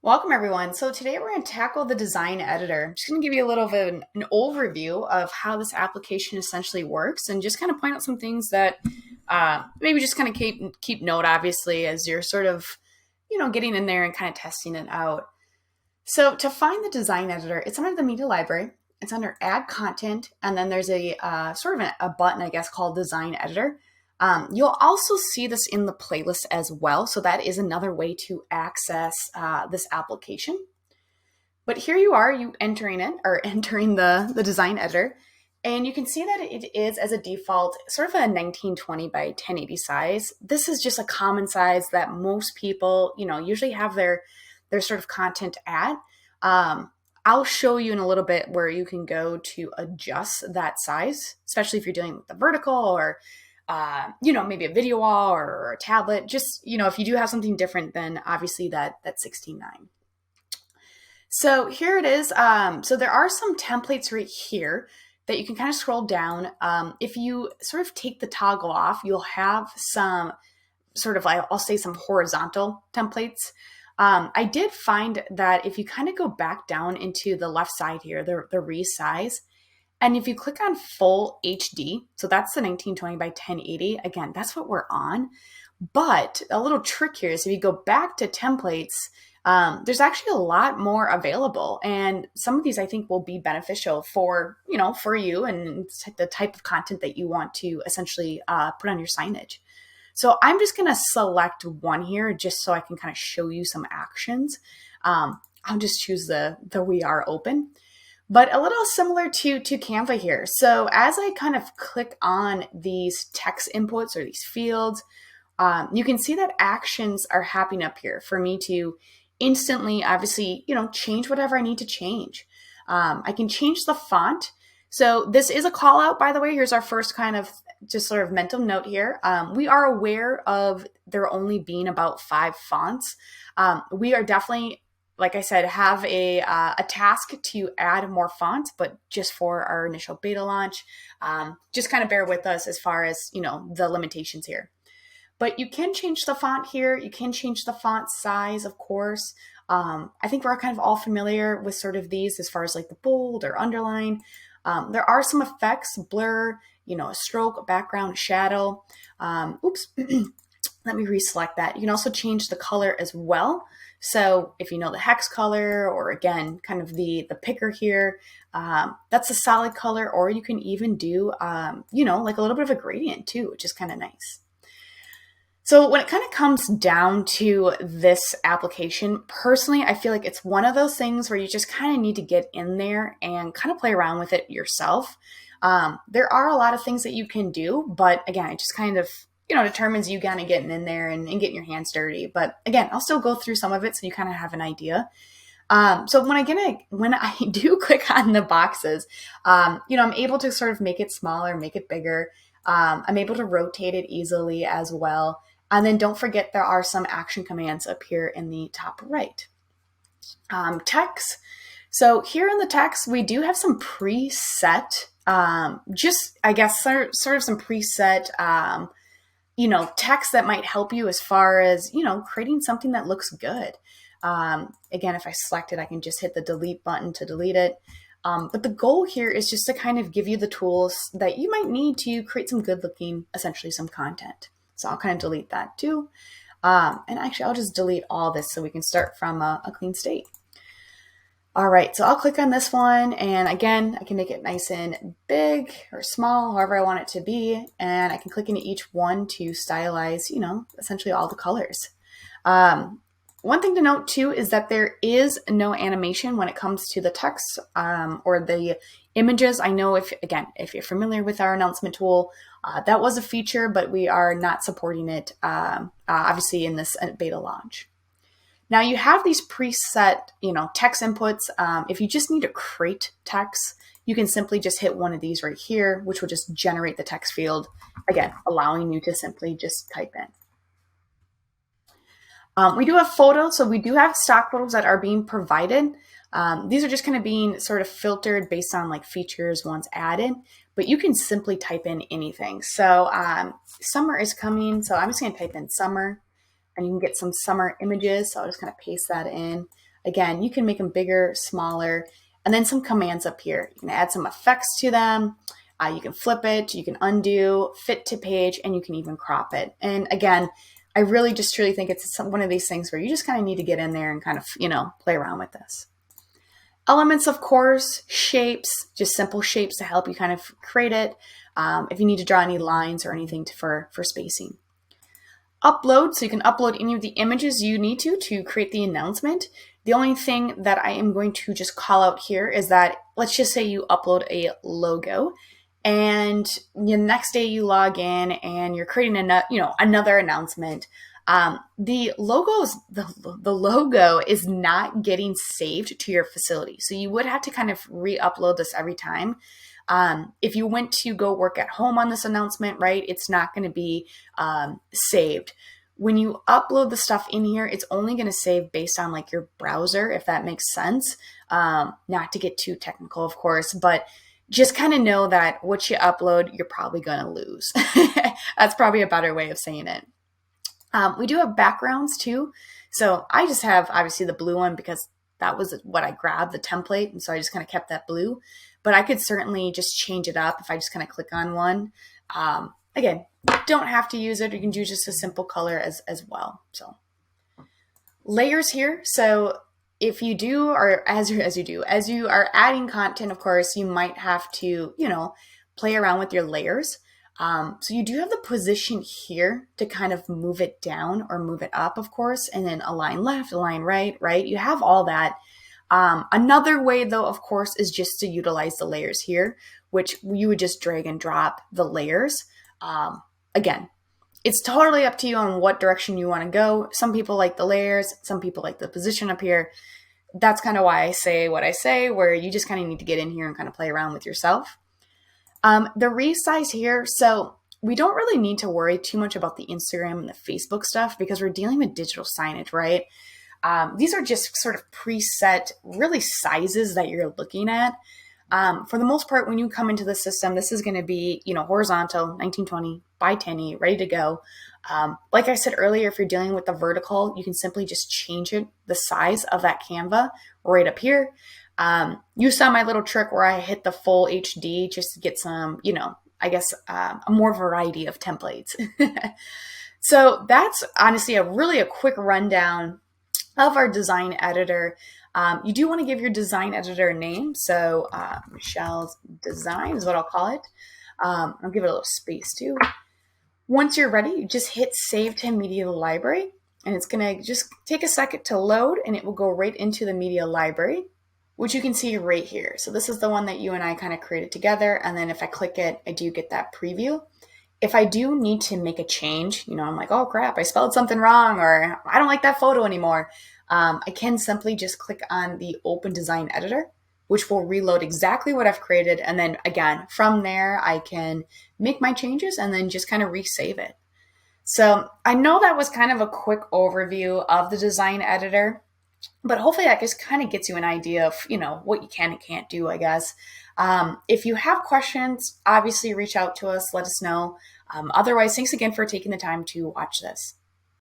Welcome everyone. So today we're going to tackle the design editor. I'm just going to give you a little bit of an overview of how this application essentially works and just kind of point out some things that maybe just kind of keep note, obviously, as you're sort of, getting in there and kind of testing it out. So to find the design editor, it's under the media library. It's under add content. And then there's a sort of a button, I guess, called design editor. You'll also see this in the playlist as well. So that is another way to access this application. But here you are, you entering it or entering the design editor. And you can see that it is, as a default, sort of a 1920 by 1080 size. This is just a common size that most people, usually have their sort of content at. I'll show you in a little bit where you can go to adjust that size, especially if you're dealing with the vertical or maybe a video wall or a tablet. Just, if you do have something different, then obviously that 16:9. So here it is. So there are some templates right here that you can kind of scroll down. If you sort of take the toggle off, you'll have some sort of, I'll say, some horizontal templates. I did find that if you kind of go back down into the left side here, the resize, and if you click on full HD, so that's the 1920 by 1080, again, that's what we're on. But a little trick here is if you go back to templates, there's actually a lot more available. And some of these I think will be beneficial for you and the type of content that you want to essentially put on your signage. So I'm just going to select one here just so I can kind of show you some actions. I'll just choose the We Are Open. But a little similar to Canva here. So as I kind of click on these text inputs or these fields, you can see that actions are happening up here for me to instantly, obviously, change whatever I need to change. I can change the font. So this is a call out, by the way. Here's our first kind of just sort of mental note here. We are aware of there only being about 5 fonts. We are definitely, like I said, have a task to add more fonts, but just for our initial beta launch. Just kind of bear with us as far as, the limitations here. But you can change the font here. You can change the font size, of course. I think we're kind of all familiar with sort of these as far as like the bold or underline. There are some effects, blur, a stroke, a background, a shadow. Oops, let me reselect that. You can also change the color as well. So if you know the hex color, or again, kind of the picker here, that's a solid color, or you can even do, like a little bit of a gradient too, which is kind of nice. So when it kind of comes down to this application, personally, I feel like it's one of those things where you just kind of need to get in there and kind of play around with it yourself. There are a lot of things that you can do, but again, it just kind of, determines you kind of getting in there and getting your hands dirty. But again, I'll still go through some of it so you kind of have an idea. So when I do click on the boxes, I'm able to sort of make it smaller, make it bigger. I'm able to rotate it easily as well. And then don't forget there are some action commands up here in the top right. Text. So here in the text, we do have some preset, just I guess sort of some preset, text that might help you as far as, creating something that looks good. Again, if I select it, I can just hit the delete button to delete it. But the goal here is just to kind of give you the tools that you might need to create some good looking, essentially some content. So I'll kind of delete that too. And actually I'll just delete all this so we can start from a clean state. All right, so I'll click on this one, and again, I can make it nice and big or small, however I want it to be. And I can click into each one to stylize, essentially all the colors. One thing to note too is that there is no animation when it comes to the text or the images. I know if you're familiar with our announcement tool, that was a feature, but we are not supporting it obviously in this beta launch. Now you have these preset, text inputs. If you just need to create text, you can simply just hit one of these right here, which will just generate the text field, again, allowing you to simply just type in. We do have photos, so we do have stock photos that are being provided. These are just kind of being sort of filtered based on like features once added, but you can simply type in anything. So summer is coming, so I'm just going to type in summer, and you can get some summer images. So I'll just kind of paste that in. Again, you can make them bigger, smaller, and then some commands up here. You can add some effects to them. You can flip it, you can undo, fit to page, and you can even crop it. And again, I really just truly think it's one of these things where you just kind of need to get in there and kind of, play around with this. Elements, of course, shapes, just simple shapes to help you kind of create it. If you need to draw any lines or anything for spacing. Upload, so you can upload any of the images you need to create the announcement. The only thing that I am going to just call out here is that, let's just say you upload a logo, and the next day you log in and you're creating another announcement. The logo is not getting saved to your facility, so you would have to kind of re-upload this every time. If you went to go work at home on this announcement, right, it's not going to be saved. When you upload the stuff in here, it's only going to save based on like your browser, if that makes sense. Not to get too technical, of course, but just kind of know that what you upload, you're probably going to lose. That's probably a better way of saying it. We do have backgrounds too. So I just have obviously the blue one because that was what I grabbed, the template. And so I just kind of kept that blue. But I could certainly just change it up if I just kind of click on one. Again, don't have to use it. You can do just a simple color as well. So layers here. So if you do, or as you are adding content, of course, you might have to, play around with your layers. So you do have the position here to kind of move it down or move it up, of course, and then align left, align right, right? You have all that. Another way, though, of course, is just to utilize the layers here, which you would just drag and drop the layers. Again, it's totally up to you on what direction you want to go. Some people like the layers, some people like the position up here. That's kind of why I say what I say, where you just kind of need to get in here and kind of play around with yourself. The resize here. So we don't really need to worry too much about the Instagram and the Facebook stuff because we're dealing with digital signage, right? These are just sort of preset, really sizes that you're looking at. For the most part, when you come into the system, this is going to be, horizontal, 1920 by 1080, ready to go. Like I said earlier, if you're dealing with the vertical, you can simply just change the size of that Canva right up here. You saw my little trick where I hit the full HD just to get some, a more variety of templates. So that's honestly a quick rundown of our design editor. You do want to give your design editor a name. So Michelle's Design is what I'll call it. I'll give it a little space too. Once you're ready, you just hit Save to Media Library, and it's going to just take a second to load, and it will go right into the media library, which you can see right here. So this is the one that you and I kind of created together. And then if I click it, I do get that preview. If I do need to make a change, I'm like, oh crap, I spelled something wrong, or I don't like that photo anymore. I can simply just click on the Open Design Editor, which will reload exactly what I've created. And then again, from there, I can make my changes and then just kind of resave it. So I know that was kind of a quick overview of the design editor, but hopefully that just kind of gets you an idea of, what you can and can't do, I guess. If you have questions, obviously reach out to us, let us know. Otherwise, thanks again for taking the time to watch this.